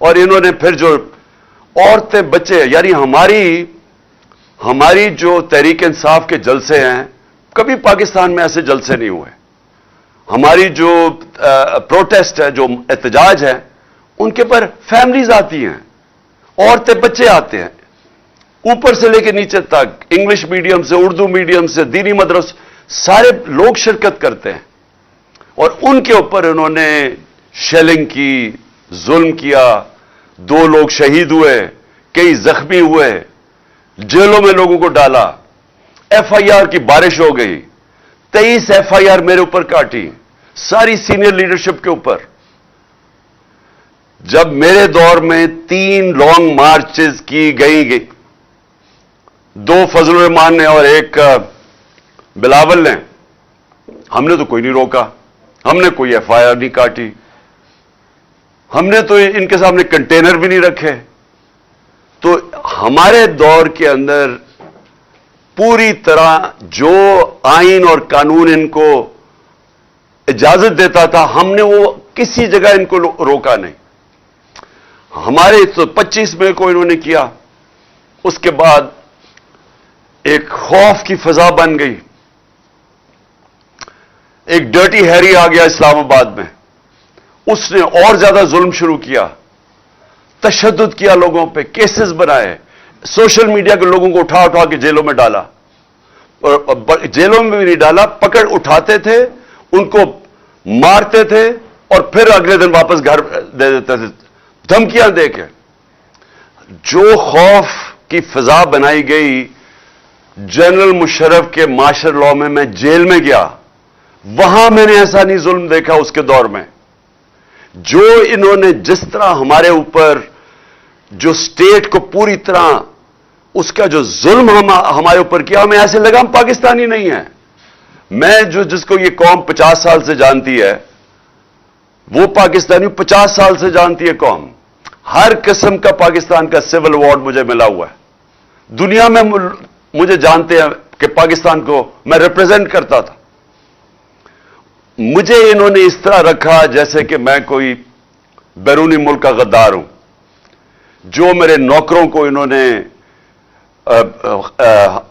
اور انہوں نے پھر جو عورتیں بچے، یعنی ہماری جو تحریک انصاف کے جلسے ہیں، کبھی پاکستان میں ایسے جلسے نہیں ہوئے. ہماری جو پروٹیسٹ ہے، جو احتجاج ہے، ان کے پر فیملیز آتی ہیں، عورتیں بچے آتے ہیں، اوپر سے لے کے نیچے تک، انگلش میڈیم سے، اردو میڈیم سے، دینی مدرسے، سارے لوگ شرکت کرتے ہیں. اور ان کے اوپر انہوں نے شیلنگ کی، ظلم کیا، 2 لوگ شہید ہوئے، کئی زخمی ہوئے، جیلوں میں لوگوں کو ڈالا، ایف آئی آر کی بارش ہو گئی، 23 ایف آئی آر میرے اوپر کاٹی، ساری سینئر لیڈرشپ کے اوپر. جب میرے دور میں 3 لانگ مارچز کی گئی، 2 فضل الرحمان نے اور 1 بلاول نے، ہم نے تو کوئی نہیں روکا، ہم نے کوئی ایف آئی آر نہیں کاٹی، ہم نے تو ان کے سامنے کنٹینر بھی نہیں رکھے. تو ہمارے دور کے اندر پوری طرح جو آئین اور قانون ان کو اجازت دیتا تھا، ہم نے وہ کسی جگہ ان کو روکا نہیں. ہمارے تو 25 مئی کو انہوں نے کیا، اس کے بعد ایک خوف کی فضا بن گئی. ایک ڈرٹی ہیری آ گیا اسلام آباد میں، اس نے اور زیادہ ظلم شروع کیا، تشدد کیا، لوگوں پہ کیسز بنائے، سوشل میڈیا کے لوگوں کو اٹھا اٹھا کے جیلوں میں ڈالا، اور جیلوں میں بھی نہیں ڈالا، پکڑ اٹھاتے تھے، ان کو مارتے تھے اور پھر اگلے دن واپس گھر دے دیتے تھے، دھمکیاں دے کے. جو خوف کی فضا بنائی گئی، جنرل مشرف کے مارشل لاء میں جیل میں گیا، وہاں میں نے ایسا نہیں ظلم دیکھا اس کے دور میں. جو انہوں نے جس طرح ہمارے اوپر جو اسٹیٹ کو پوری طرح اس کا جو ظلم ہمارے اوپر کیا، ہمیں ایسے لگا ہم پاکستانی نہیں ہیں. میں جس کو یہ قوم 50 سال سے جانتی ہے، وہ پاکستانی 50 سال سے جانتی ہے قوم. ہر قسم کا پاکستان کا سول ایوارڈ مجھے ملا ہوا ہے. دنیا میں مجھے جانتے ہیں کہ پاکستان کو میں ریپرزینٹ کرتا تھا. مجھے انہوں نے اس طرح رکھا جیسے کہ میں کوئی بیرونی ملک کا غدار ہوں. جو میرے نوکروں کو انہوں نے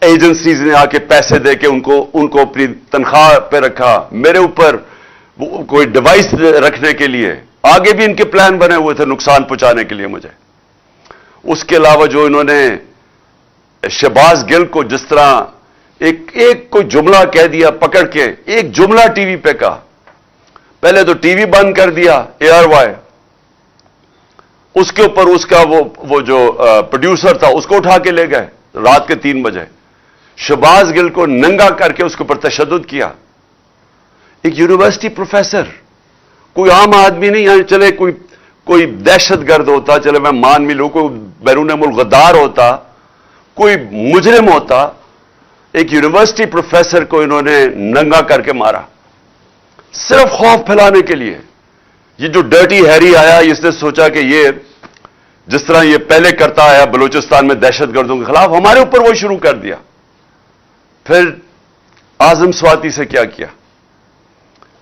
ایجنسیز نے آ کے پیسے دے کے ان کو اپنی تنخواہ پہ رکھا، میرے اوپر کوئی ڈیوائس رکھنے کے لیے، آگے بھی ان کے پلان بنے ہوئے تھے نقصان پہنچانے کے لیے مجھے. اس کے علاوہ جو انہوں نے شہباز گل کو جس طرح ایک کوئی جملہ کہہ دیا، پکڑ کے ایک جملہ ٹی وی پہ کہا، پہلے تو ٹی وی بند کر دیا ARY، اس کے اوپر اس کا وہ جو پروڈیوسر تھا اس کو اٹھا کے لے گئے رات کے 3 بجے. شہباز گل کو ننگا کر کے اس کے اوپر تشدد کیا. ایک یونیورسٹی پروفیسر، کوئی عام آدمی نہیں، یعنی چلے کوئی دہشت گرد ہوتا، چلے میں مان بھی لوں، کوئی بیرون ملک غدار ہوتا، کوئی مجرم ہوتا، ایک یونیورسٹی پروفیسر کو انہوں نے ننگا کر کے مارا، صرف خوف پھیلانے کے لیے. یہ جو ڈرٹی ہیری آیا، اس نے سوچا کہ یہ جس طرح یہ پہلے کرتا آیا بلوچستان میں دہشت گردوں کے خلاف، ہمارے اوپر وہ شروع کر دیا. پھر اعظم سواتی سے کیا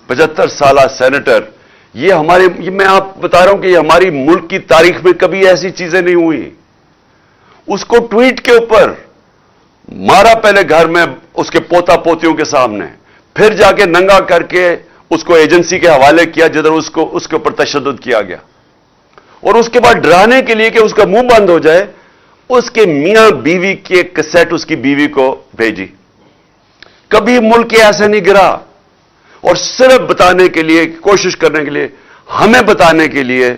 75 سالہ سینیٹر. یہ میں آپ بتا رہا ہوں کہ یہ ہماری ملک کی تاریخ میں کبھی ایسی چیزیں نہیں ہوئی. اس کو ٹویٹ کے اوپر مارا، پہلے گھر میں اس کے پوتا پوتیوں کے سامنے، پھر جا کے ننگا کر کے اس کو ایجنسی کے حوالے کیا جدھر اس کے اوپر تشدد کیا گیا. اور اس کے بعد ڈرانے کے لیے کہ اس کا منہ بند ہو جائے، اس کے میاں بیوی کی ایک کیسٹ اس کی بیوی کو بھیجی. کبھی ملک ایسے نہیں گرا. اور صرف بتانے کے لیے، کوشش کرنے کے لیے، ہمیں بتانے کے لیے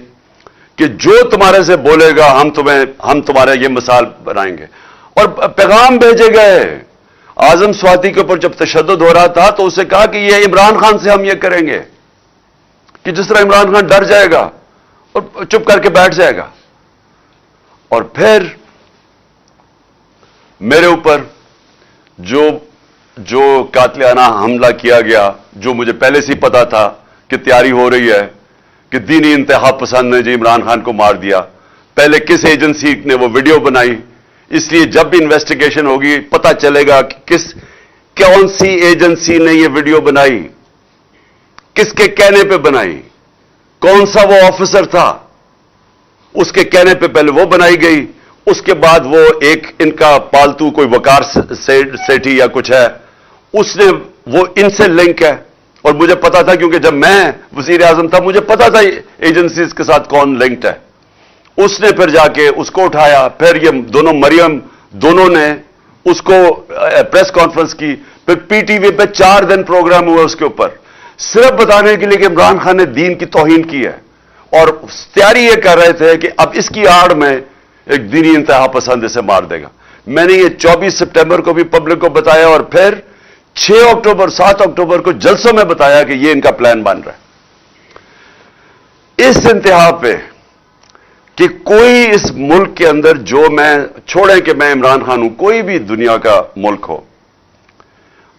کہ جو تمہارے سے بولے گا ہم تمہارا یہ مثال بنائیں گے. اور پیغام بھیجے گئے. اعظم سواتی کے اوپر جب تشدد ہو رہا تھا تو اسے کہا کہ یہ عمران خان سے ہم یہ کریں گے، کہ جس طرح عمران خان ڈر جائے گا اور چپ کر کے بیٹھ جائے گا. اور پھر میرے اوپر جو قاتلانہ حملہ کیا گیا، جو مجھے پہلے سے ہی پتا تھا کہ تیاری ہو رہی ہے، کہ دینی انتہا پسند نے جی عمران خان کو مار دیا. پہلے کس ایجنسی نے وہ ویڈیو بنائی، اس لیے جب بھی انویسٹیگیشن ہوگی پتہ چلے گا کہ کون سی ایجنسی نے یہ ویڈیو بنائی، کس کے کہنے پہ بنائی، کون سا وہ آفیسر تھا. اس کے کہنے پہ پہلے وہ بنائی گئی, اس کے بعد وہ ایک ان کا پالتو کوئی وقار سیٹھی یا کچھ ہے, اس نے وہ ان سے لنک ہے. اور مجھے پتا تھا, کیونکہ جب میں وزیر اعظم تھا مجھے پتا تھا ایجنسیز کے ساتھ کون لنکڈ ہے. اس نے پھر جا کے اس کو اٹھایا, پھر یہ دونوں مریم دونوں نے اس کو پریس کانفرنس کی, پھر پی ٹی وی پہ 4 دن پروگرام ہوا اس کے اوپر, صرف بتانے کے لیے کہ عمران خان نے دین کی توہین کی ہے. اور تیاری یہ کر رہے تھے کہ اب اس کی آڑ میں ایک دینی انتہا پسند اسے مار دے گا. میں نے یہ 24 سپٹمبر کو بھی پبلک کو بتایا, اور پھر 6 اکتوبر 7 اکتوبر کو جلسوں میں بتایا کہ یہ ان کا پلان بن رہا ہے. اس انتہا پہ کہ کوئی اس ملک کے اندر, جو میں چھوڑیں کہ میں عمران خان ہوں, کوئی بھی دنیا کا ملک ہو,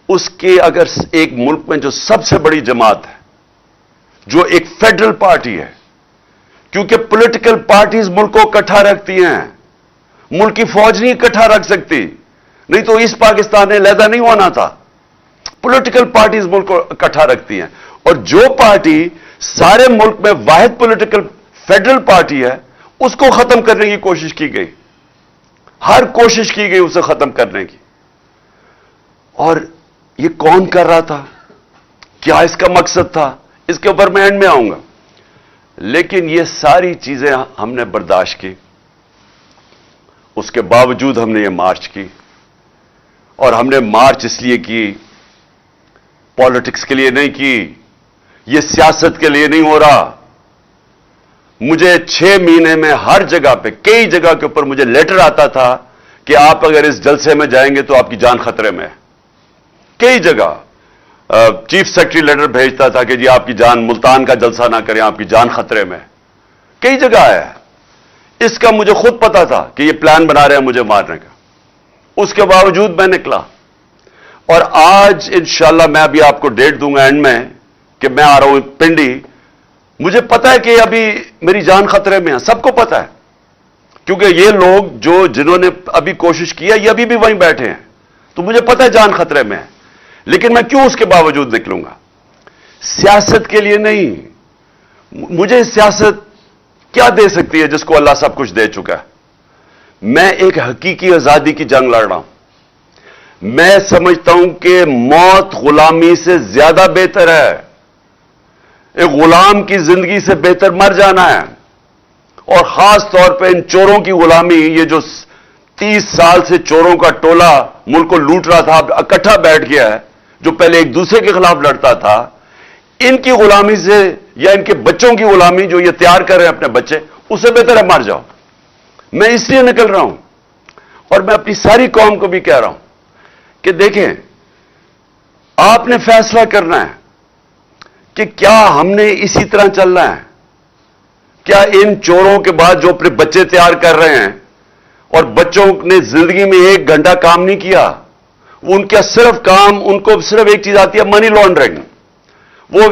اس کے اگر ایک ملک میں جو سب سے بڑی جماعت ہے, جو ایک فیڈرل پارٹی ہے, کیونکہ پولیٹیکل پارٹیز ملک کو اکٹھا رکھتی ہیں, ملک کی فوج نہیں اکٹھا رکھ سکتی, نہیں تو اس پاکستان نے علیحدہ نہیں ہونا تھا. پولیٹیکل پارٹیز ملک کو اکٹھا رکھتی ہیں, اور جو پارٹی سارے ملک میں واحد پولیٹیکل فیڈرل پارٹی ہے, اس کو ختم کرنے کی کوشش کی گئی, ہر کوشش کی گئی اسے ختم کرنے کی. اور یہ کون کر رہا تھا, کیا اس کا مقصد تھا, اس کے اوپر میں اینڈ میں آؤں گا. لیکن یہ ساری چیزیں ہم نے برداشت کی, اس کے باوجود ہم نے یہ مارچ کی. اور ہم نے مارچ اس لیے کی, پالیٹکس کے لیے نہیں کی, یہ سیاست کے لیے نہیں ہو رہا. مجھے 6 مہینے میں ہر جگہ پہ, کئی جگہ کے اوپر مجھے لیٹر آتا تھا کہ آپ اگر اس جلسے میں جائیں گے تو آپ کی جان خطرے میں ہے. کئی جگہ چیف سیکرٹری لیٹر بھیجتا تھا کہ جی آپ کی جان, ملتان کا جلسہ نہ کریں, آپ کی جان خطرے میں. کئی جگہ آیا ہے. اس کا مجھے خود پتا تھا کہ یہ پلان بنا رہے ہیں مجھے مارنے کا. اس کے باوجود میں نکلا. اور آج انشاءاللہ میں ابھی آپ کو ڈیٹ دوں گا اینڈ میں کہ میں آ رہا ہوں پنڈی. مجھے پتا ہے کہ ابھی میری جان خطرے میں ہے, سب کو پتا ہے, کیونکہ یہ لوگ جنہوں نے ابھی کوشش کی ہے یہ ابھی بھی وہیں بیٹھے ہیں, تو مجھے پتا ہے جان خطرے میں ہے. لیکن میں کیوں اس کے باوجود نکلوں گا؟ سیاست کے لیے نہیں. مجھے سیاست کیا دے سکتی ہے جس کو اللہ سب کچھ دے چکا ہے؟ میں ایک حقیقی آزادی کی جنگ لڑ رہا ہوں. میں سمجھتا ہوں کہ موت غلامی سے زیادہ بہتر ہے. ایک غلام کی زندگی سے بہتر مر جانا ہے. اور خاص طور پہ ان چوروں کی غلامی, یہ جو 30 سال سے چوروں کا ٹولہ ملک کو لوٹ رہا تھا, اب اکٹھا بیٹھ گیا ہے, جو پہلے ایک دوسرے کے خلاف لڑتا تھا, ان کی غلامی سے, یا ان کے بچوں کی غلامی جو یہ تیار کر رہے ہیں اپنے بچے, اس سے بہتر ہے مر جاؤ. میں اس لیے نکل رہا ہوں. اور میں اپنی ساری قوم کو بھی کہہ رہا ہوں کہ دیکھیں, آپ نے فیصلہ کرنا ہے کہ کیا ہم نے اسی طرح چلنا ہے, کیا ان چوروں کے بعد جو اپنے بچے تیار کر رہے ہیں, اور بچوں نے زندگی میں 1 گھنٹہ کام نہیں کیا, ان کا صرف کام, ان کو صرف ایک چیز آتی ہے, منی لانڈرنگ. وہ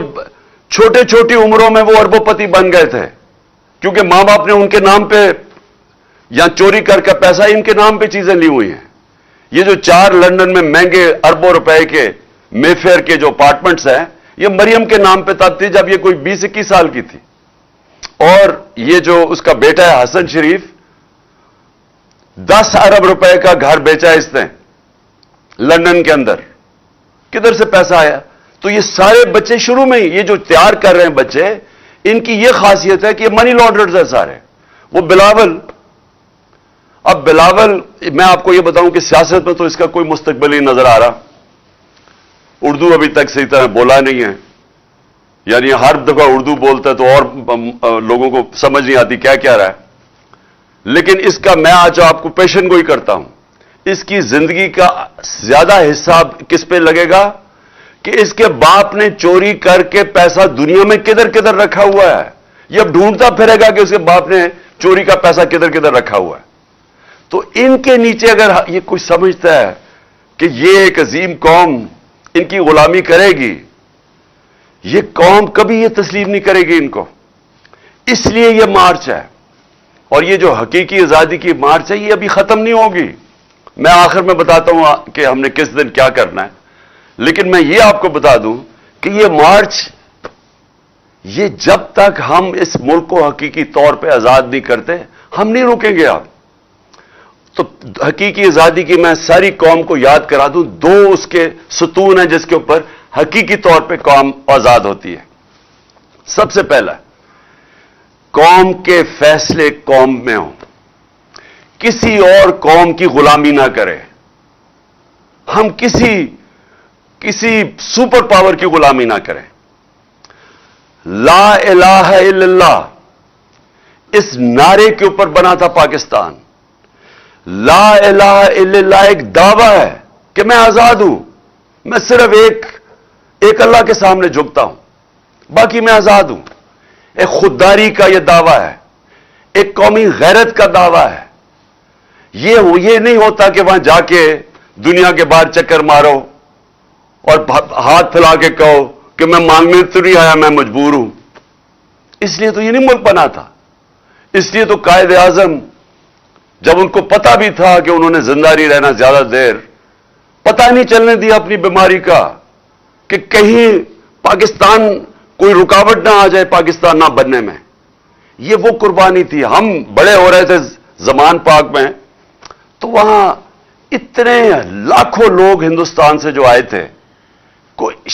چھوٹی عمروں میں وہ اربوں پتی بن گئے تھے, کیونکہ ماں باپ نے ان کے نام پہ یا چوری کر کے پیسہ ان کے نام پہ چیزیں لی ہوئی ہیں. یہ جو 4 لندن میں مہنگے اربوں روپے کے مے فیئر کے جو اپارٹمنٹس ہیں, یہ مریم کے نام پہ تب تھی جب یہ کوئی 20-21 سال کی تھی. اور یہ جو اس کا بیٹا ہے حسن شریف, 10 ارب روپے کا گھر بیچا ہے اس نے لندن کے اندر. کدھر سے پیسہ آیا؟ تو یہ سارے بچے شروع میں ہی, یہ جو تیار کر رہے ہیں بچے, ان کی یہ خاصیت ہے کہ یہ منی لانڈررز ہیں سارے. وہ بلاول, اب بلاول, میں آپ کو یہ بتاؤں کہ سیاست میں تو اس کا کوئی مستقبل ہی نظر آ رہا. اردو ابھی تک صحیح طرح بولا نہیں ہے, یعنی ہر دفعہ اردو بولتا ہے تو اور لوگوں کو سمجھ نہیں آتی کیا کہہ رہا ہے. لیکن اس کا میں آج آپ کو پیشن گوئی کرتا ہوں, اس کی زندگی کا زیادہ حصہ کس پہ لگے گا کہ اس کے باپ نے چوری کر کے پیسہ دنیا میں کدھر کدھر رکھا ہوا ہے. یہ اب ڈھونڈتا پھرے گا کہ اس کے باپ نے چوری کا پیسہ کدھر کدھر رکھا ہوا ہے. تو ان کے نیچے اگر یہ کوئی سمجھتا ہے کہ یہ ایک عظیم قوم ان کی غلامی کرے گی, یہ قوم کبھی یہ تسلیم نہیں کرے گی ان کو. اس لیے یہ مارچ ہے, اور یہ جو حقیقی آزادی کی مارچ ہے یہ ابھی ختم نہیں ہوگی. میں آخر میں بتاتا ہوں کہ ہم نے کس دن کیا کرنا ہے, لیکن میں یہ آپ کو بتا دوں کہ یہ مارچ یہ جب تک ہم اس ملک کو حقیقی طور پہ آزاد نہیں کرتے ہم نہیں رکیں گے. آپ تو حقیقی آزادی کی میں ساری قوم کو یاد کرا دوں, 2 اس کے ستون ہیں جس کے اوپر حقیقی طور پہ قوم آزاد ہوتی ہے. سب سے پہلا, قوم کے فیصلے قوم میں ہوں, کسی اور قوم کی غلامی نہ کرے. ہم کسی سپر پاور کی غلامی نہ کریں. لا الہ الا اللہ اس نعرے کے اوپر بنا تھا پاکستان. لا الہ الا اللہ ایک دعویٰ ہے کہ میں آزاد ہوں, میں صرف ایک اللہ کے سامنے جھکتا ہوں, باقی میں آزاد ہوں. ایک خودداری کا یہ دعویٰ ہے, ایک قومی غیرت کا دعویٰ ہے. یہ نہیں ہوتا کہ وہاں جا کے دنیا کے باہر چکر مارو اور ہاتھ پھیلا کے کہو کہ میں مانگنے تو نہیں آیا, میں مجبور ہوں. اس لیے تو یہ نہیں ملک بنا تھا. اس لیے تو قائد اعظم جب ان کو پتا بھی تھا کہ انہوں نے زندہ نہیں رہنا زیادہ دیر, پتہ نہیں چلنے دیا اپنی بیماری کا کہ کہیں پاکستان کوئی رکاوٹ نہ آ جائے پاکستان نہ بننے میں. یہ وہ قربانی تھی. ہم بڑے ہو رہے تھے زمان پاک میں, تو وہاں اتنے لاکھوں لوگ ہندوستان سے جو آئے تھے,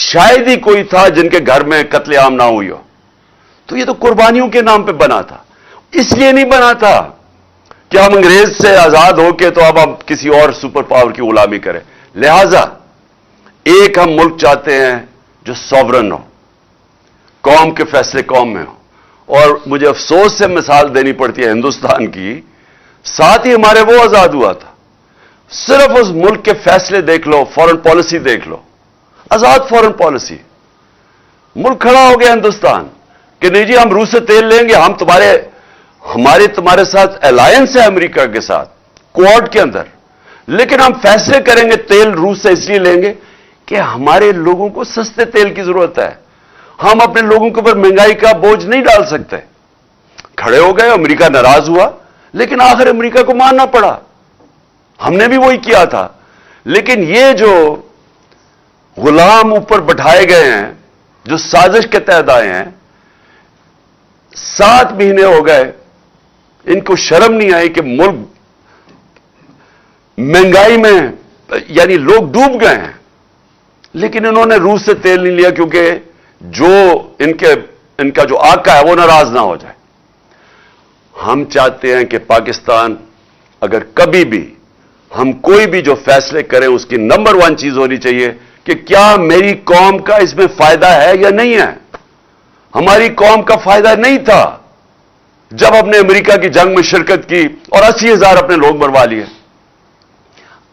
شاید ہی کوئی تھا جن کے گھر میں قتل عام نہ ہوئی ہو. تو یہ تو قربانیوں کے نام پہ بنا تھا. اس لیے نہیں بنا تھا کہ ہم انگریز سے آزاد ہو کے تو اب ہم کسی اور سپر پاور کی غلامی کریں. لہذا ایک ہم ملک چاہتے ہیں جو سوورن ہو, قوم کے فیصلے قوم میں ہو. اور مجھے افسوس سے مثال دینی پڑتی ہے ہندوستان کی, ساتھ ہی ہمارے وہ آزاد ہوا تھا. صرف اس ملک کے فیصلے دیکھ لو, فورن پالیسی دیکھ لو, آزاد فورن پالیسی. ملک کھڑا ہو گیا ہندوستان کہ نہیں جی ہم روس سے تیل لیں گے, ہم تمہارے ساتھ الائنس ہے امریکہ کے ساتھ کوڈ کے اندر, لیکن ہم فیصلے کریں گے تیل روس سے اس لیے لیں گے کہ ہمارے لوگوں کو سستے تیل کی ضرورت ہے. ہم اپنے لوگوں کے اوپر مہنگائی کا بوجھ نہیں ڈال سکتے. کھڑے ہو گئے, امریکہ ناراض ہوا, لیکن آخر امریکہ کو ماننا پڑا. ہم نے بھی وہی کیا تھا. لیکن یہ جو غلام اوپر بٹھائے گئے ہیں, جو سازش کے تحت آئے ہیں, 7 مہینے ہو گئے, ان کو شرم نہیں آئی کہ ملک مہنگائی میں یعنی لوگ ڈوب گئے ہیں, لیکن انہوں نے روس سے تیل نہیں لیا کیونکہ جو ان کا جو آقا ہے وہ ناراض نہ ہو جائے. ہم چاہتے ہیں کہ پاکستان اگر کبھی بھی ہم کوئی بھی جو فیصلے کریں اس کی نمبر 1 چیز ہونی چاہیے کہ کیا میری قوم کا اس میں فائدہ ہے یا نہیں ہے. ہماری قوم کا فائدہ نہیں تھا جب ہم نے امریکہ کی جنگ میں شرکت کی اور 80,000 اپنے لوگ مروا لیے.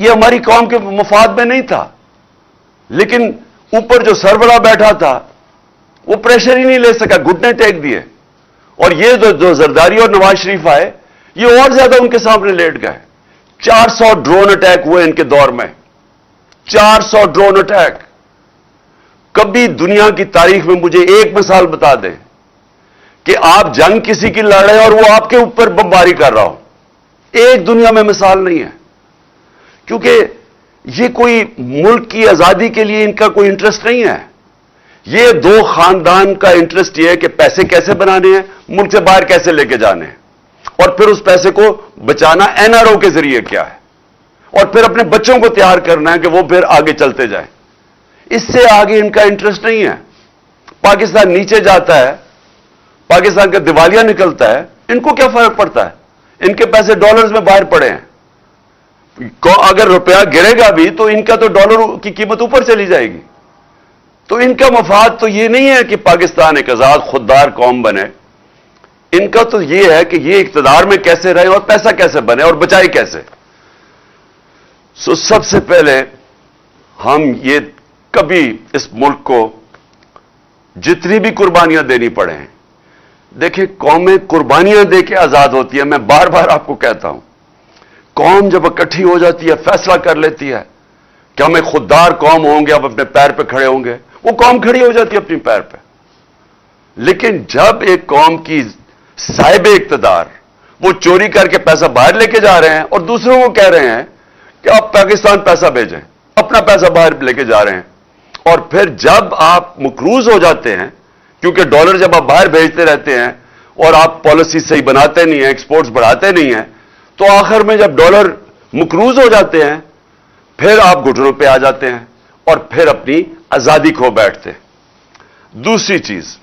یہ ہماری قوم کے مفاد میں نہیں تھا. لیکن اوپر جو سربراہ بیٹھا تھا وہ پریشر ہی نہیں لے سکا, گھٹنے ٹیک دیے. اور یہ جو زرداری اور نواز شریف آئے, یہ اور زیادہ ان کے سامنے لیٹ گئے. 400 ڈرون اٹیک ہوئے ان کے دور میں, 400 ڈرون اٹیک. کبھی دنیا کی تاریخ میں مجھے ایک مثال بتا دیں کہ آپ جنگ کسی کی لڑ رہے ہیں اور وہ آپ کے اوپر بمباری کر رہا ہو. ایک دنیا میں مثال نہیں ہے. کیونکہ یہ کوئی ملک کی آزادی کے لیے ان کا کوئی انٹرسٹ نہیں ہے. یہ 2 خاندان کا انٹرسٹ یہ ہے کہ پیسے کیسے بنانے ہیں, ملک سے باہر کیسے لے کے جانے ہیں, اور پھر اس پیسے کو بچانا NRO کے ذریعے کیا ہے, اور پھر اپنے بچوں کو تیار کرنا ہے کہ وہ پھر آگے چلتے جائیں. اس سے آگے ان کا انٹرسٹ نہیں ہے. پاکستان نیچے جاتا ہے, پاکستان کا دیوالیہ نکلتا ہے, ان کو کیا فرق پڑتا ہے؟ ان کے پیسے ڈالرز میں باہر پڑے ہیں. اگر روپیہ گرے گا بھی تو ان کا تو ڈالر کی قیمت اوپر چلی جائے گی. تو ان کا مفاد تو یہ نہیں ہے کہ پاکستان ایک آزاد خوددار قوم بنے. ان کا تو یہ ہے کہ یہ اقتدار میں کیسے رہے اور پیسہ کیسے بنے اور بچائے کیسے. سب سے پہلے ہم یہ کبھی اس ملک کو جتنی بھی قربانیاں دینی پڑے ہیں, دیکھیں قومیں قربانیاں دے کے آزاد ہوتی ہیں. میں بار بار آپ کو کہتا ہوں, قوم جب اکٹھی ہو جاتی ہے, فیصلہ کر لیتی ہے کہ ہم ایک خوددار قوم ہوں گے, اب اپنے پیر پہ کھڑے ہوں گے, وہ قوم کھڑی ہو جاتی ہے اپنی پیر پہ. لیکن جب ایک قوم کی صاحب اقتدار وہ چوری کر کے پیسہ باہر لے کے جا رہے ہیں اور دوسروں کو کہہ رہے ہیں کہ آپ پاکستان پیسہ بھیجیں, اپنا پیسہ باہر لے کے جا رہے ہیں, اور پھر جب آپ مقروض ہو جاتے ہیں کیونکہ ڈالر جب آپ باہر بھیجتے رہتے ہیں اور آپ پالیسی صحیح بناتے نہیں ہیں, ایکسپورٹس بڑھاتے نہیں ہیں, تو آخر میں جب ڈالر مقروض ہو جاتے ہیں پھر آپ گھٹنوں پہ آ جاتے ہیں اور پھر اپنی آزادی کھو بیٹھتے ہیں. دوسری چیز,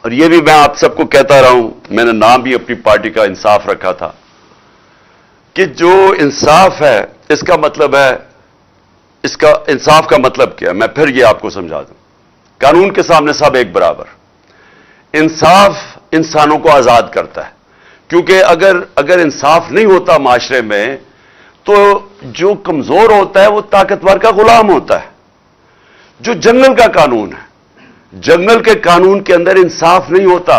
اور یہ بھی میں آپ سب کو کہتا رہا ہوں, میں نے نام بھی اپنی پارٹی کا انصاف رکھا تھا, کہ جو انصاف ہے اس کا مطلب ہے, اس کا انصاف کا مطلب کیا ہے, میں پھر یہ آپ کو سمجھا دوں. قانون کے سامنے سب ایک برابر. انصاف انسانوں کو آزاد کرتا ہے, کیونکہ اگر انصاف نہیں ہوتا معاشرے میں تو جو کمزور ہوتا ہے وہ طاقتور کا غلام ہوتا ہے. جو جنگل کا قانون ہے, جنگل کے قانون کے اندر انصاف نہیں ہوتا,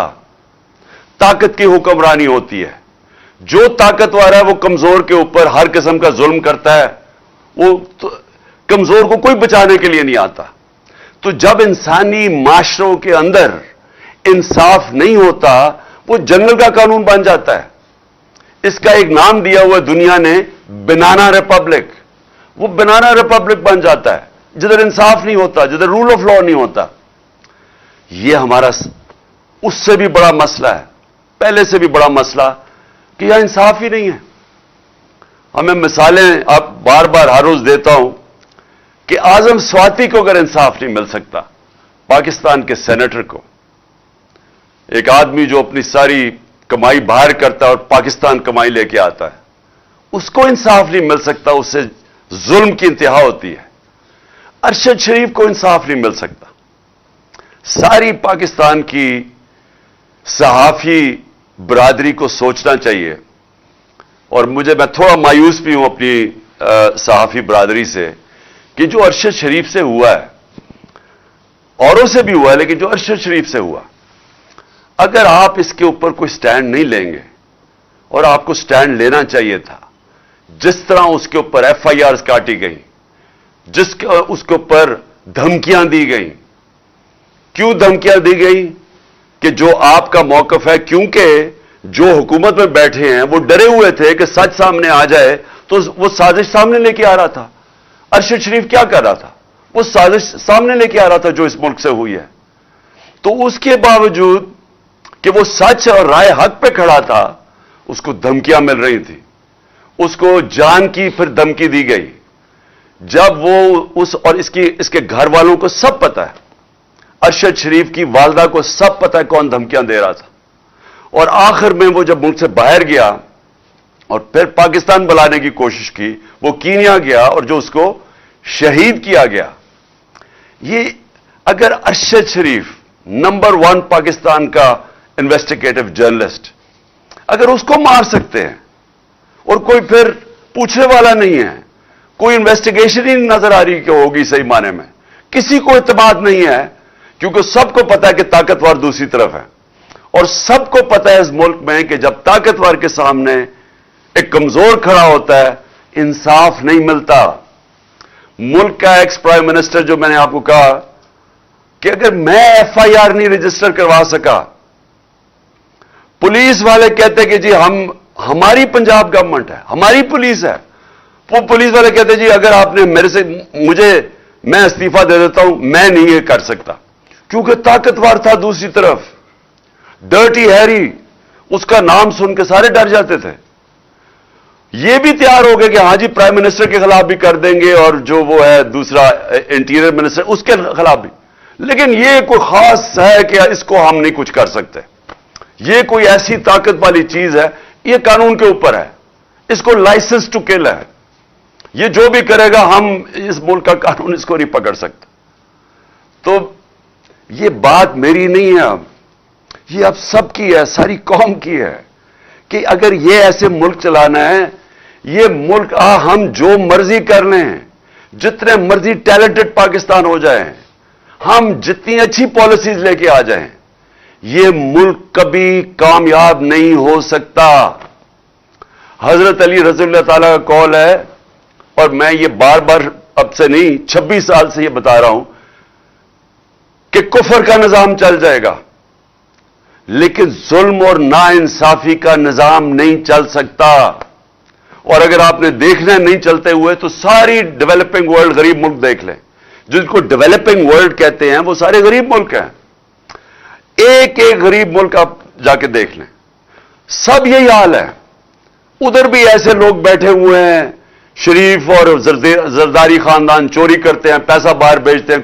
طاقت کی حکمرانی ہوتی ہے. جو طاقتور ہے وہ کمزور کے اوپر ہر قسم کا ظلم کرتا ہے, وہ کمزور کو کوئی بچانے کے لیے نہیں آتا. تو جب انسانی معاشروں کے اندر انصاف نہیں ہوتا وہ جنگل کا قانون بن جاتا ہے. اس کا ایک نام دیا ہوا دنیا نے, بنانا ریپبلک. وہ بنانا ریپبلک بن جاتا ہے جدھر انصاف نہیں ہوتا, جدھر رول آف لا نہیں ہوتا. یہ ہمارا اس سے بھی بڑا مسئلہ ہے, پہلے سے بھی بڑا مسئلہ, کہ یہاں انصاف ہی نہیں ہے. ہمیں مثالیں اب بار بار ہر روز دیتا ہوں کہ اعظم سواتی کو اگر انصاف نہیں مل سکتا, پاکستان کے سینیٹر کو, ایک آدمی جو اپنی ساری کمائی باہر کرتا ہے اور پاکستان کمائی لے کے آتا ہے, اس کو انصاف نہیں مل سکتا, اس سے ظلم کی انتہا ہوتی ہے. ارشد شریف کو انصاف نہیں مل سکتا. ساری پاکستان کی صحافی برادری کو سوچنا چاہیے, اور میں تھوڑا مایوس بھی ہوں اپنی صحافی برادری سے, کہ جو ارشد شریف سے ہوا ہے, اوروں سے بھی ہوا ہے, لیکن جو ارشد شریف سے ہوا, اگر آپ اس کے اوپر کوئی سٹینڈ نہیں لیں گے, اور آپ کو سٹینڈ لینا چاہیے تھا, جس طرح اس کے اوپر ایف آئی آرز کاٹی گئیں, اس کے اوپر دھمکیاں دی گئیں. کیوں دھمکیاں دی گئیں؟ کہ جو آپ کا موقف ہے, کیونکہ جو حکومت میں بیٹھے ہیں وہ ڈرے ہوئے تھے کہ سچ سامنے آ جائے تو وہ سازش سامنے لے کے آ رہا تھا. ارشد شریف کیا کر رہا تھا؟ وہ سازش سامنے لے کے آ رہا تھا جو اس ملک سے ہوئی ہے. تو اس کے باوجود کہ وہ سچ اور رائے حق پہ کھڑا تھا, اس کو دھمکیاں مل رہی تھیں, اس کو جان کی پھر دھمکی دی گئی. جب وہ اور اس کے گھر والوں کو سب پتا ہے, ارشد شریف کی والدہ کو سب پتا ہے کون دھمکیاں دے رہا تھا. اور آخر میں وہ جب ملک سے باہر گیا اور پھر پاکستان بلانے کی کوشش کی, وہ کینیا گیا اور جو اس کو شہید کیا گیا. یہ اگر ارشد شریف نمبر 1 پاکستان کا انویسٹیگیٹو جرنلسٹ, اگر اس کو مار سکتے ہیں اور کوئی پھر پوچھنے والا نہیں ہے, کوئی انویسٹیگیشن ہی نظر آ رہی کہ ہوگی صحیح معنی میں, کسی کو اعتماد نہیں ہے, کیونکہ سب کو پتا ہے کہ طاقتور دوسری طرف ہے, اور سب کو پتا ہے اس ملک میں کہ جب طاقتور کے سامنے ایک کمزور کھڑا ہوتا ہے انصاف نہیں ملتا. ملک کا ایکس پرائم منسٹر, جو میں نے آپ کو کہا کہ اگر میں ایف آئی آر نہیں رجسٹر کروا سکا, پولیس والے کہتے کہ جی ہماری پنجاب گورنمنٹ ہے, ہماری پولیس ہے, وہ پولیس والے کہتے جی اگر آپ نے میں استعفیٰ دے دیتا ہوں, میں نہیں یہ کر سکتا, کیونکہ طاقتور تھا دوسری طرف. ڈرٹی ہیری, اس کا نام سن کے سارے ڈر جاتے تھے. یہ بھی تیار ہو گئے کہ ہاں جی پرائم منسٹر کے خلاف بھی کر دیں گے, اور جو وہ ہے دوسرا انٹیریئر منسٹر اس کے خلاف بھی. لیکن یہ کوئی خاص ہے کہ اس کو ہم نہیں کچھ کر سکتے, یہ کوئی ایسی طاقت والی چیز ہے, یہ قانون کے اوپر ہے, اس کو لائسنس ٹو کل ہے, یہ جو بھی کرے گا ہم اس ملک کا قانون اس کو نہیں پکڑ سکتا. تو یہ بات میری نہیں ہے, یہ اب سب کی ہے, ساری قوم کی ہے, کہ اگر یہ ایسے ملک چلانا ہے, یہ ملک ہم جو مرضی کر لیں, جتنے مرضی ٹیلنٹڈ پاکستان ہو جائیں, ہم جتنی اچھی پالیسیز لے کے آ جائیں, یہ ملک کبھی کامیاب نہیں ہو سکتا. حضرت علی رضی اللہ تعالیٰ کا قول ہے, اور میں یہ بار بار اب سے نہیں 26 سال سے یہ بتا رہا ہوں, کہ کفر کا نظام چل جائے گا, لیکن ظلم اور ناانصافی کا نظام نہیں چل سکتا. اور اگر آپ نے دیکھنا نہیں چلتے ہوئے تو ساری ڈیولپنگ ورلڈ غریب ملک دیکھ لیں, جن کو ڈیولپنگ ورلڈ کہتے ہیں وہ سارے غریب ملک ہیں. ایک ایک غریب ملک آپ جا کے دیکھ لیں, سب یہی حال ہے. ادھر بھی ایسے لوگ بیٹھے ہوئے ہیں, شریف اور زرداری خاندان چوری کرتے ہیں, پیسہ باہر بیچتے ہیں,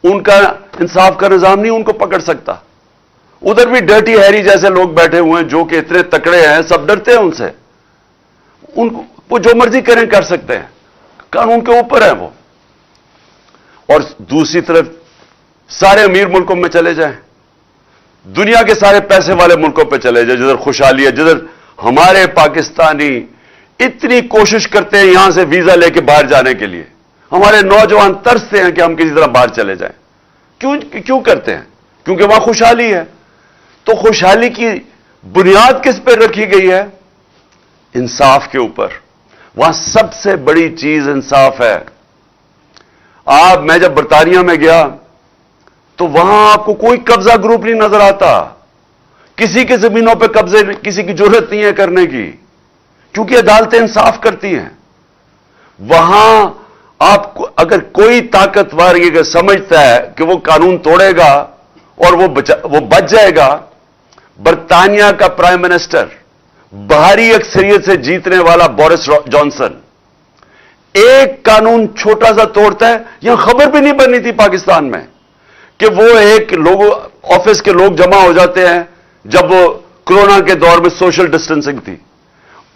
ان کا انصاف کا نظام نہیں ان کو پکڑ سکتا. ادھر بھی ڈرٹی ہیری جیسے لوگ بیٹھے ہوئے ہیں جو کہ اتنے تکڑے ہیں, سب ڈرتے ہیں ان سے. وہ جو مرضی کریں کر سکتے ہیں, قانون کے اوپر ہے وہ. اور دوسری طرف سارے امیر ملکوں میں چلے جائیں, دنیا کے سارے پیسے والے ملکوں پہ چلے جائیں جدھر خوشحالی ہے, جدھر ہمارے پاکستانی اتنی کوشش کرتے ہیں یہاں سے ویزا لے کے باہر جانے کے لیے. ہمارے نوجوان ترستے ہیں کہ ہم کسی طرح باہر چلے جائیں. کیوں کرتے ہیں؟ کیونکہ وہاں خوشحالی ہے. تو خوشحالی کی بنیاد کس پہ رکھی گئی ہے؟ انصاف کے اوپر. وہاں سب سے بڑی چیز انصاف ہے. میں جب برطانیہ میں گیا تو وہاں آپ کو کوئی قبضہ گروپ نہیں نظر آتا. کسی کی زمینوں پہ قبضے کسی کی ضرورت نہیں ہے کرنے کی, کیونکہ عدالتیں انصاف کرتی ہیں. وہاں آپ کو اگر کوئی طاقتور یہ سمجھتا ہے کہ وہ قانون توڑے گا اور وہ بچ جائے گا, برطانیہ کا پرائم منسٹر بھاری اکثریت سے جیتنے والا بورس جانسن ایک قانون چھوٹا سا توڑتا ہے. یہاں خبر بھی نہیں بنی تھی پاکستان میں کہ وہ ایک آفس کے لوگ جمع ہو جاتے ہیں جب وہ کورونا کے دور میں سوشل ڈسٹینسنگ تھی.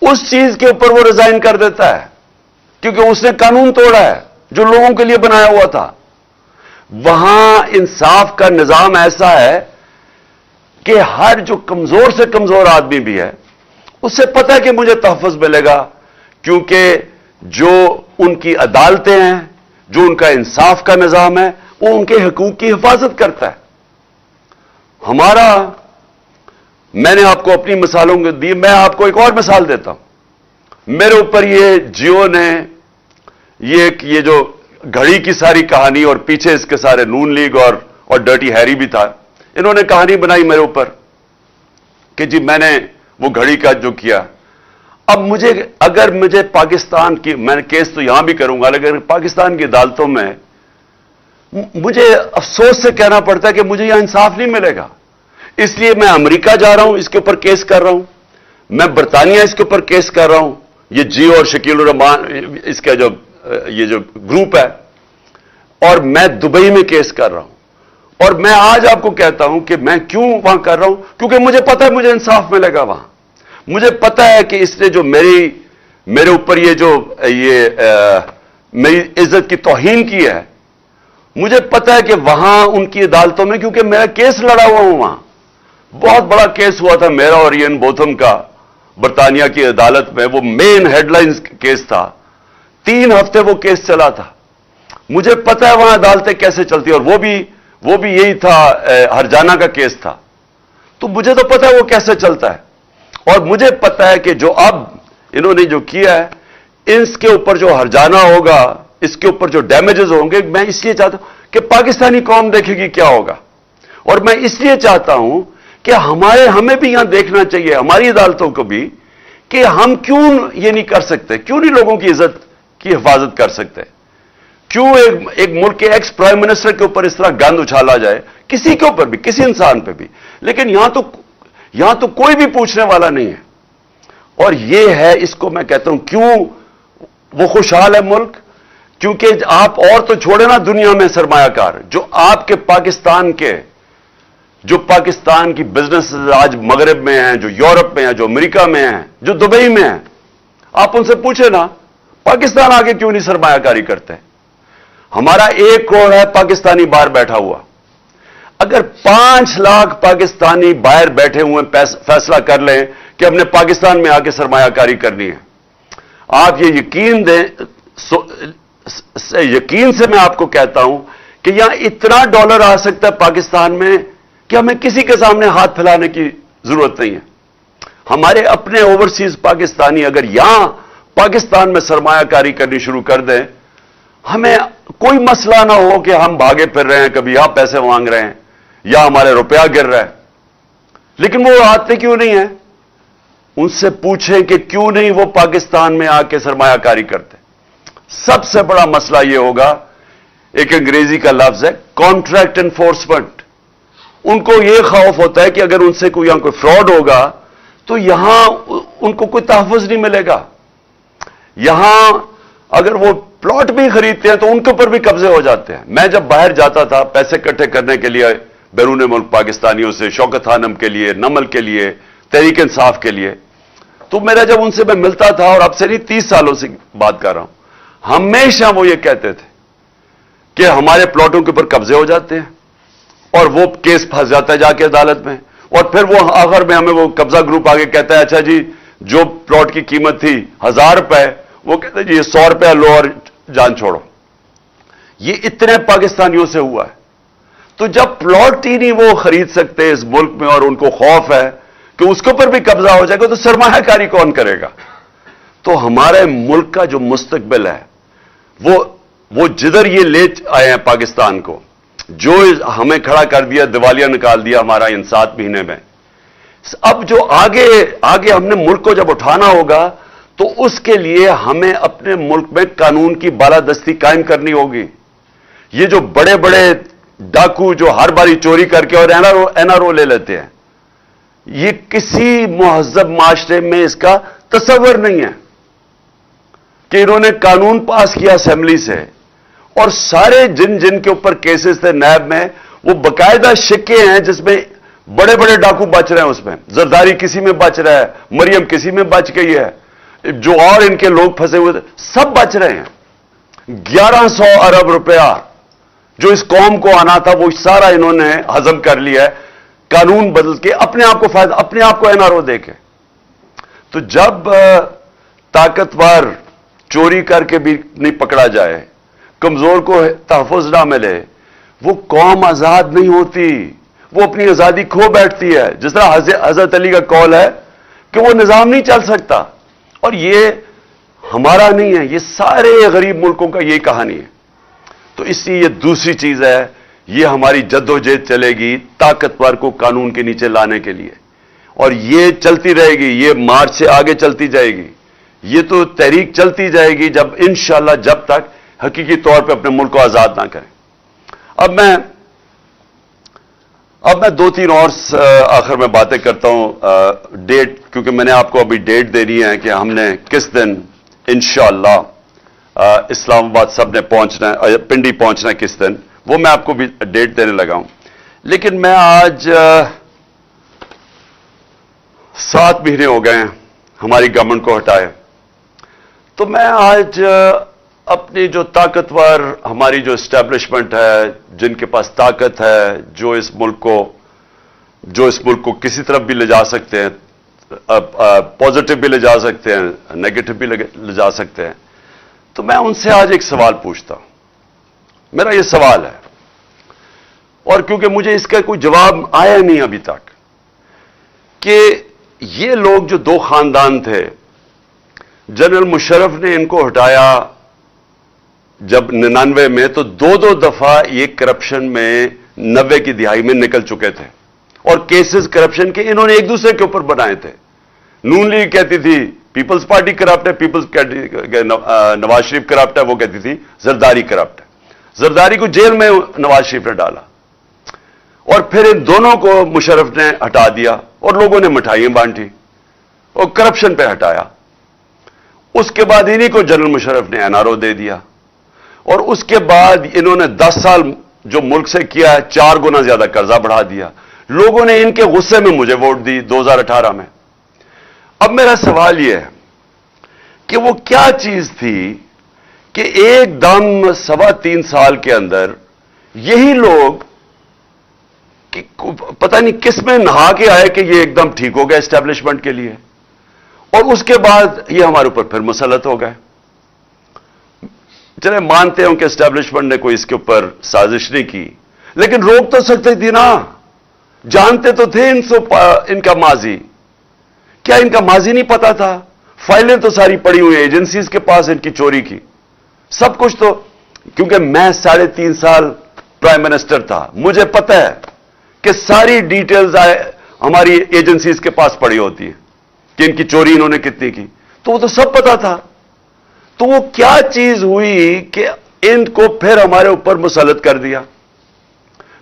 اس چیز کے اوپر وہ ریزائن کر دیتا ہے کیونکہ اس نے قانون توڑا ہے جو لوگوں کے لیے بنایا ہوا تھا. وہاں انصاف کا نظام ایسا ہے کہ ہر جو کمزور سے کمزور آدمی بھی ہے اس سے پتہ ہے کہ مجھے تحفظ ملے گا, کیونکہ جو ان کی عدالتیں ہیں, جو ان کا انصاف کا نظام ہے, وہ ان کے حقوق کی حفاظت کرتا ہے. میں نے آپ کو اپنی مثالوں کو دی, میں آپ کو ایک اور مثال دیتا ہوں. میرے اوپر یہ جیو نے یہ جو گھڑی کی ساری کہانی اور پیچھے اس کے سارے نون لیگ اور ڈرٹی ہیری بھی تھا, انہوں نے کہانی بنائی میرے اوپر کہ جی میں نے وہ گھڑی کا جو کیا. اب اگر مجھے پاکستان کی, میں نے کیس تو یہاں بھی کروں گا, لیکن پاکستان کی عدالتوں میں مجھے افسوس سے کہنا پڑتا ہے کہ مجھے یہاں انصاف نہیں ملے گا. اس لیے میں امریکہ جا رہا ہوں, اس کے اوپر کیس کر رہا ہوں, میں برطانیہ اس کے اوپر کیس کر رہا ہوں, یہ جیو اور شکیل الرحمان اس کا یہ جو گروپ ہے, اور میں دبئی میں کیس کر رہا ہوں. اور میں آج آپ کو کہتا ہوں کہ میں کیوں وہاں کر رہا ہوں, کیونکہ مجھے پتا ہے مجھے انصاف ملے گا وہاں. مجھے پتا ہے کہ اس نے جو میرے اوپر میری عزت کی توہین کی ہے, مجھے پتا ہے کہ وہاں ان کی عدالتوں میں, کیونکہ میرا کیس لڑا ہوا ہوں وہاں, بہت بڑا کیس ہوا تھا میرا اور ایئن بوتھم کا برطانیہ کی عدالت میں. وہ مین ہیڈ لائنز کیس تھا, 3 ہفتے وہ کیس چلا تھا. مجھے پتا ہے وہاں عدالتیں کیسے چلتی, اور وہ بھی یہی تھا, ہرجانہ کا کیس تھا. تو مجھے تو پتا ہے وہ کیسے چلتا ہے, اور مجھے پتا ہے کہ جو اب انہوں نے جو کیا ہے, اس کے اوپر جو ہرجانہ ہوگا, اس کے اوپر جو ڈیمیجز ہوں گے, میں اس لیے چاہتا ہوں کہ پاکستانی قوم دیکھے گی کیا ہوگا. اور میں اس لیے چاہتا ہوں کہ ہمیں بھی یہاں دیکھنا چاہیے, ہماری عدالتوں کو بھی, کہ ہم کیوں یہ نہیں کر سکتے, کیوں نہیں لوگوں کی عزت کی حفاظت کر سکتے. کیوں ایک ملک کے ایکس پرائم منسٹر کے اوپر اس طرح گند اچھالا جائے, کسی کے اوپر بھی, کسی انسان پہ بھی, لیکن یہاں تو کوئی بھی پوچھنے والا نہیں ہے. اور یہ ہے, اس کو میں کہتا ہوں کیوں وہ خوشحال ہے ملک, کیونکہ آپ اور تو چھوڑے نا دنیا میں سرمایہ کار, جو آپ کے پاکستان کی بزنس آج مغرب میں ہیں, جو یورپ میں ہیں, جو امریکہ میں ہیں, جو دبئی میں ہیں, آپ ان سے پوچھیں نا پاکستان آگے کیوں نہیں سرمایہ کاری کرتے. ہمارا 1 کروڑ ہے پاکستانی باہر بیٹھا ہوا. اگر 5 لاکھ پاکستانی باہر بیٹھے ہوئے فیصلہ کر لیں کہ ہم نے پاکستان میں آ کے سرمایہ کاری کرنی ہے, آپ یہ یقین دیں, یقین سے میں آپ کو کہتا ہوں کہ یہاں اتنا ڈالر آ سکتا ہے پاکستان میں کہ ہمیں کسی کے سامنے ہاتھ پھیلانے کی ضرورت نہیں ہے. ہمارے اپنے اوورسیز پاکستانی اگر یہاں پاکستان میں سرمایہ کاری کرنی شروع کر دیں, ہمیں کوئی مسئلہ نہ ہو کہ ہم بھاگے پھر رہے ہیں, کبھی یہاں پیسے مانگ رہے ہیں یا ہمارے روپیہ گر رہا ہے. لیکن وہ آتے کیوں نہیں ہیں, ان سے پوچھیں کہ کیوں نہیں وہ پاکستان میں آ کے سرمایہ کاری کرتے. سب سے بڑا مسئلہ یہ ہوگا, ایک انگریزی کا لفظ ہے کانٹریکٹ انفورسمنٹ. ان کو یہ خوف ہوتا ہے کہ اگر ان سے یہاں کوئی فراڈ ہوگا تو یہاں ان کو کوئی تحفظ نہیں ملے گا. یہاں اگر وہ پلاٹ بھی خریدتے ہیں تو ان کے اوپر بھی قبضے ہو جاتے ہیں. میں جب باہر جاتا تھا پیسے اکٹھے کرنے کے لیے بیرون ملک پاکستانیوں سے، شوکت خانم کے لیے، نمل کے لیے، تحریک انصاف کے لیے، تو میرا جب ان سے میں ملتا تھا، اور اب سے نہیں 30 سالوں سے بات کر رہا ہوں، ہمیشہ وہ یہ کہتے تھے کہ ہمارے پلاٹوں کے اوپر قبضے ہو جاتے ہیں اور وہ کیس پھنس جاتا ہے جا کے عدالت میں، اور پھر وہ آخر میں ہمیں وہ قبضہ گروپ آگے کہتا ہے اچھا جی جو پلاٹ کی قیمت تھی 1000 روپے، وہ کہتے ہیں جی یہ 100 روپے لو اور جان چھوڑو. یہ اتنے پاکستانیوں سے ہوا ہے. تو جب پلاٹ ہی نہیں وہ خرید سکتے اس ملک میں اور ان کو خوف ہے کہ اس کے اوپر بھی قبضہ ہو جائے گا تو سرمایہ کاری کون کرے گا؟ تو ہمارے ملک کا جو مستقبل ہے وہ جدھر یہ لے آئے ہیں پاکستان کو، جو ہمیں کھڑا کر دیا، دیوالیہ نکال دیا ہمارا ان 7 مہینے میں، اب جو آگے ہم نے ملک کو جب اٹھانا ہوگا تو اس کے لیے ہمیں اپنے ملک میں قانون کی بالادستی قائم کرنی ہوگی. یہ جو بڑے بڑے ڈاکو جو ہر باری چوری کر کے اور این آر او لے لیتے ہیں، یہ کسی مہذب معاشرے میں اس کا تصور نہیں ہے کہ انہوں نے قانون پاس کیا اسمبلی سے، اور سارے جن کے اوپر کیسز تھے نیب میں، وہ باقاعدہ شکے ہیں جس میں بڑے بڑے ڈاکو بچ رہے ہیں. اس میں زرداری کسی میں بچ رہا ہے، مریم کسی میں بچ گئی ہے، جو اور ان کے لوگ پھنسے ہوئے تھے سب بچ رہے ہیں. 1100 ارب روپیہ جو اس قوم کو آنا تھا وہ سارا انہوں نے ہضم کر لیا ہے قانون بدل کے، اپنے آپ کو فائدہ، اپنے آپ کو این آر او دے کے. تو جب طاقتور چوری کر کے بھی نہیں پکڑا جائے، کمزور کو تحفظ نہ ملے، وہ قوم آزاد نہیں ہوتی، وہ اپنی آزادی کھو بیٹھتی ہے. جس طرح حضرت علی کا قول ہے کہ وہ نظام نہیں چل سکتا، اور یہ ہمارا نہیں ہے، یہ سارے غریب ملکوں کا یہی کہانی ہے. تو اس لیے یہ دوسری چیز ہے، یہ ہماری جدوجہد چلے گی طاقتور کو قانون کے نیچے لانے کے لیے، اور یہ چلتی رہے گی، یہ مارچ سے آگے چلتی جائے گی، یہ تو تحریک چلتی جائے گی جب انشاءاللہ جب تک حقیقی طور پہ اپنے ملک کو آزاد نہ کریں. اب میں 2-3 اور آخر میں باتیں کرتا ہوں. ڈیٹ، کیونکہ میں نے آپ کو ابھی ڈیٹ دینی ہے کہ ہم نے کس دن انشاءاللہ اسلام آباد سب نے پہنچنا ہے، پنڈی پہنچنا ہے کس دن، وہ میں آپ کو بھی ڈیٹ دینے لگا ہوں. لیکن میں آج 7 مہینے ہو گئے ہیں ہماری گورنمنٹ کو ہٹائے، تو میں آج اپنی جو طاقتور ہماری جو اسٹیبلشمنٹ ہے، جن کے پاس طاقت ہے، جو اس ملک کو کسی طرف بھی لے جا سکتے ہیں، پازیٹو بھی لے جا سکتے ہیں، نیگیٹو بھی لے جا سکتے ہیں، تو میں ان سے آج ایک سوال پوچھتا ہوں. میرا یہ سوال ہے، اور کیونکہ مجھے اس کا کوئی جواب آیا نہیں ابھی تک، کہ یہ لوگ جو 2 خاندان تھے، جنرل مشرف نے ان کو ہٹایا جب 99 میں، تو 2 دفعہ یہ کرپشن میں 90 کی دہائی میں نکل چکے تھے، اور کیسز کرپشن کے انہوں نے ایک دوسرے کے اوپر بنائے تھے. نون لیگ کہتی تھی پیپلز پارٹی کرپٹ ہے، نواز شریف کرپٹ ہے، وہ کہتی تھی زرداری کرپٹ ہے. زرداری کو جیل میں نواز شریف نے ڈالا، اور پھر ان دونوں کو مشرف نے ہٹا دیا، اور لوگوں نے مٹھائیاں بانٹی اور کرپشن پہ ہٹایا. اس کے بعد انہی کو جنرل مشرف نے این آر او دے دیا، اور اس کے بعد انہوں نے 10 سال جو ملک سے کیا ہے 4 گنا زیادہ قرضہ بڑھا دیا. لوگوں نے ان کے غصے میں مجھے ووٹ دی 2018 میں. اب میرا سوال یہ ہے کہ وہ کیا چیز تھی کہ ایک دم 3.25 سال کے اندر یہی لوگ پتہ نہیں کس میں نہا کے آئے کہ یہ ایک دم ٹھیک ہو گیا اسٹیبلشمنٹ کے لیے، اور اس کے بعد یہ ہمارے اوپر پھر مسلط ہو گئے. چلے مانتے ہوں کہ اسٹیبلشمنٹ نے کوئی اس کے اوپر سازش نہیں کی، لیکن روک تو سکتے تھی نا، جانتے تو تھے ان کا ماضی. کیا ان کا ماضی نہیں پتا تھا؟ فائلیں تو ساری پڑی ہوئی ہیں ایجنسیز کے پاس ان کی چوری کی، سب کچھ. تو کیونکہ میں 3.5 سال پرائم منسٹر تھا، مجھے پتہ ہے کہ ساری ڈیٹیلز ہماری ایجنسیز کے پاس پڑی ہوتی ہیں کہ ان کی چوری انہوں نے کتنی کی، تو وہ تو سب پتا تھا. تو وہ کیا چیز ہوئی کہ ان کو پھر ہمارے اوپر مسلط کر دیا؟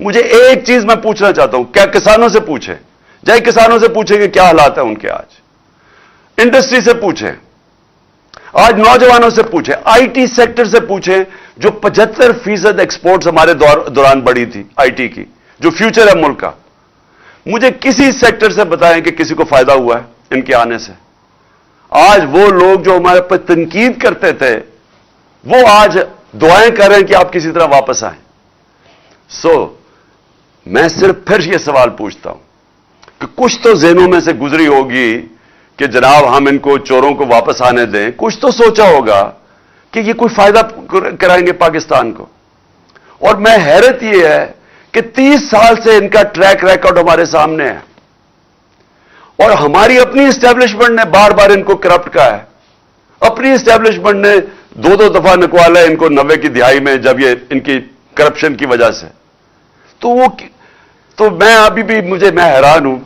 مجھے ایک چیز میں پوچھنا چاہتا ہوں, کیا کسانوں سے پوچھیں, جائے کسانوں سے پوچھیں کہ کیا حالات ہیں ان کے, آج انڈسٹری سے پوچھیں, آج نوجوانوں سے پوچھیں, آئی ٹی سیکٹر سے پوچھیں, جو 75% ایکسپورٹس ہمارے دوران بڑھی تھی آئی ٹی کی, جو فیوچر ہے ملک کا. مجھے کسی سیکٹر سے بتائیں کہ کسی کو فائدہ ہوا ہے ان کے آنے سے. آج وہ لوگ جو ہمارے پر تنقید کرتے تھے, وہ آج دعائیں کر رہے ہیں کہ آپ کسی طرح واپس آئیں. میں صرف پھر یہ سوال پوچھتا ہوں کہ کچھ تو ذہنوں میں سے گزری ہوگی کہ جناب ہم ان کو چوروں کو واپس آنے دیں. کچھ تو سوچا ہوگا کہ یہ کوئی فائدہ کرائیں گے پاکستان کو. اور میں حیرت یہ ہے کہ 30 سال سے ان کا ٹریک ریکارڈ ہمارے سامنے ہے, اور ہماری اپنی اسٹیبلشمنٹ نے بار بار ان کو کرپٹ کہا ہے. اپنی اسٹیبلشمنٹ نے 2 دفعہ نکوالا ہے ان کو 90 کی دہائی میں, جب یہ ان کی کرپشن کی وجہ سے. تو میں ابھی بھی میں حیران ہوں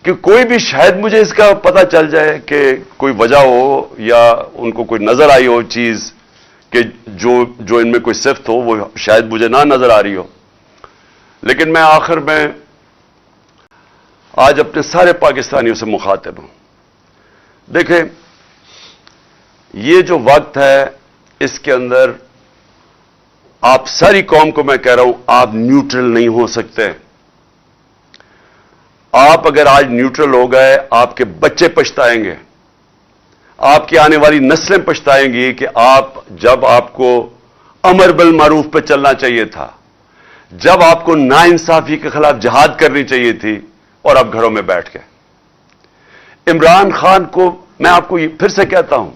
کہ کوئی بھی شاید مجھے اس کا پتہ چل جائے کہ کوئی وجہ ہو یا ان کو کوئی نظر آئی ہو چیز کہ جو ان میں کوئی صفت ہو, وہ شاید مجھے نہ نظر آ رہی ہو. لیکن میں آخر میں آج اپنے سارے پاکستانیوں سے مخاطب ہوں. دیکھیں, یہ جو وقت ہے اس کے اندر آپ ساری قوم کو میں کہہ رہا ہوں, آپ نیوٹرل نہیں ہو سکتے. آپ اگر آج نیوٹرل ہو گئے, آپ کے بچے پچھتائیں گے, آپ کی آنے والی نسلیں پچھتائیں گی کہ جب آپ کو امر بالمعروف پہ چلنا چاہیے تھا, جب آپ کو ناانصافی کے خلاف جہاد کرنی چاہیے تھی, اور آپ گھروں میں بیٹھ گئے. عمران خان کو میں آپ کو پھر سے کہتا ہوں,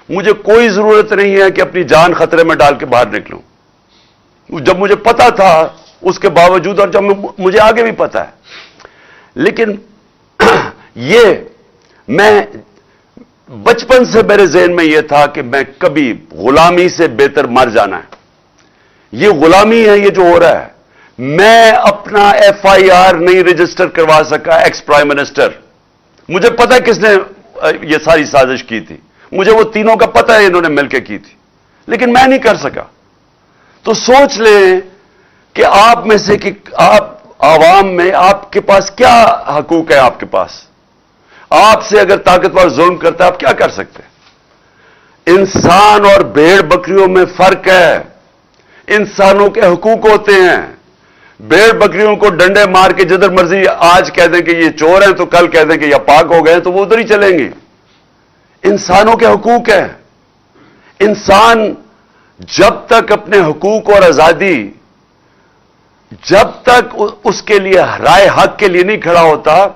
مجھے کوئی ضرورت نہیں ہے کہ اپنی جان خطرے میں ڈال کے باہر نکلوں. جب مجھے پتا تھا اس کے باوجود, اور جب مجھے آگے بھی پتا ہے, لیکن میں بچپن سے میرے ذہن میں یہ تھا کہ میں کبھی غلامی سے بہتر مر جانا ہے. یہ غلامی ہے یہ جو ہو رہا ہے. میں اپنا ایف آئی آر نہیں رجسٹر کروا سکا ایکس پرائم منسٹر. مجھے پتا کس نے یہ ساری سازش کی تھی, مجھے وہ تینوں کا پتا ہے انہوں نے مل کے کی تھی, لیکن میں نہیں کر سکا. تو سوچ لیں کہ آپ میں سے کہ آپ عوام میں آپ کے پاس کیا حقوق ہے. آپ کے پاس, آپ سے اگر طاقتور ظلم کرتا ہے آپ کیا کر سکتے ہیں؟ انسان اور بھیڑ بکریوں میں فرق ہے. انسانوں کے حقوق ہوتے ہیں. بھیڑ بکریوں کو ڈنڈے مار کے جدھر مرضی آج کہہ دیں کہ یہ چور ہیں, تو کل کہہ دیں کہ یہ پاک ہو گئے ہیں, تو وہ ادھر ہی چلیں گے. انسانوں کے حقوق ہیں. انسان جب تک اپنے حقوق اور آزادی, جب تک اس کے لیے رائے حق کے لیے نہیں کھڑا ہوتا,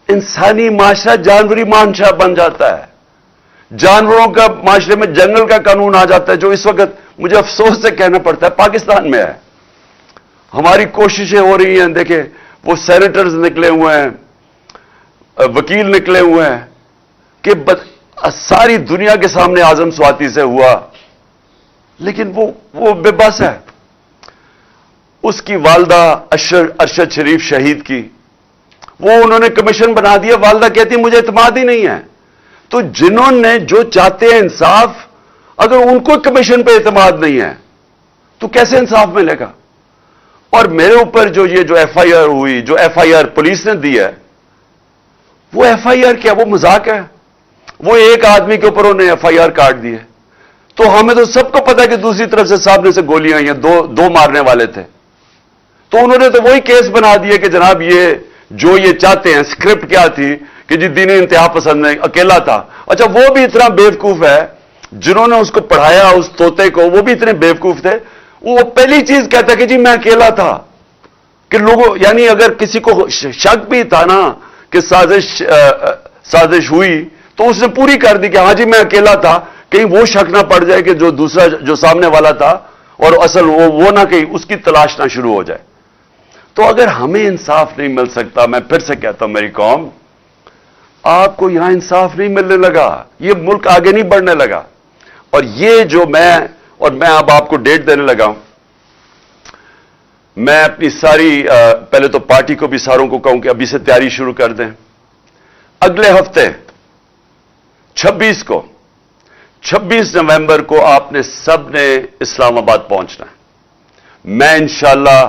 انسانی معاشرہ جانوری معاشرہ بن جاتا ہے. جانوروں کا معاشرے میں جنگل کا قانون آ جاتا ہے, جو اس وقت مجھے افسوس سے کہنا پڑتا ہے پاکستان میں ہے. ہماری کوششیں ہو رہی ہیں, دیکھیں وہ سینیٹرز نکلے ہوئے ہیں, وکیل نکلے ہوئے ہیں کہ ساری دنیا کے سامنے اعظم سواتی سے ہوا, لیکن وہ بے بس ہے. اس کی والدہ ارشد شریف شہید کی, وہ انہوں نے کمیشن بنا دیا. والدہ کہتی مجھے اعتماد ہی نہیں ہے. تو جنہوں نے جو چاہتے ہیں انصاف, اگر ان کو کمیشن پہ اعتماد نہیں ہے تو کیسے انصاف ملے گا؟ اور میرے اوپر جو ایف آئی آر ہوئی, جو ایف آئی آر پولیس نے دی ہے, وہ ایف آئی آر کیا, وہ مذاق ہے؟ وہ ایک آدمی کے اوپر انہوں نے ایف آئی آر کاٹ دی ہے. تو ہمیں تو سب کو پتا ہے کہ دوسری طرف سے سامنے سے گولیاں آئی ہیں, دو مارنے والے تھے. تو انہوں نے تو وہی کیس بنا دیا کہ جناب یہ چاہتے ہیں. اسکرپٹ کیا تھی کہ جی دینی انتہا پسند نہیں, اکیلا تھا. اچھا, وہ بھی اتنا بیوقوف ہے, جنہوں نے اس کو پڑھایا اس طوطے کو, وہ بھی اتنے بیوقوف تھے. وہ پہلی چیز کہتا ہے کہ جی میں اکیلا تھا. کہ لوگوں, یعنی اگر کسی کو شک بھی تھا نا کہ سازش ہوئی, تو اس نے پوری کر دی کہ ہاں جی میں اکیلا تھا, کہیں وہ شک نہ پڑ جائے کہ جو سامنے والا تھا اور اصل وہ نہ کہیں اس کی تلاش نہ شروع ہو جائے. تو اگر ہمیں انصاف نہیں مل سکتا, میں پھر سے کہتا ہوں میری قوم, آپ کو یہاں انصاف نہیں ملنے لگا, یہ ملک آگے نہیں بڑھنے لگا. اور یہ جو میں اب آپ کو ڈیٹ دینے لگا ہوں, میں اپنی ساری پہلے تو پارٹی کو بھی ساروں کو کہوں کہ ابھی سے تیاری شروع کر دیں. اگلے ہفتے 26 نومبر کو آپ نے سب نے اسلام آباد پہنچنا ہے. میں انشاءاللہ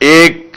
1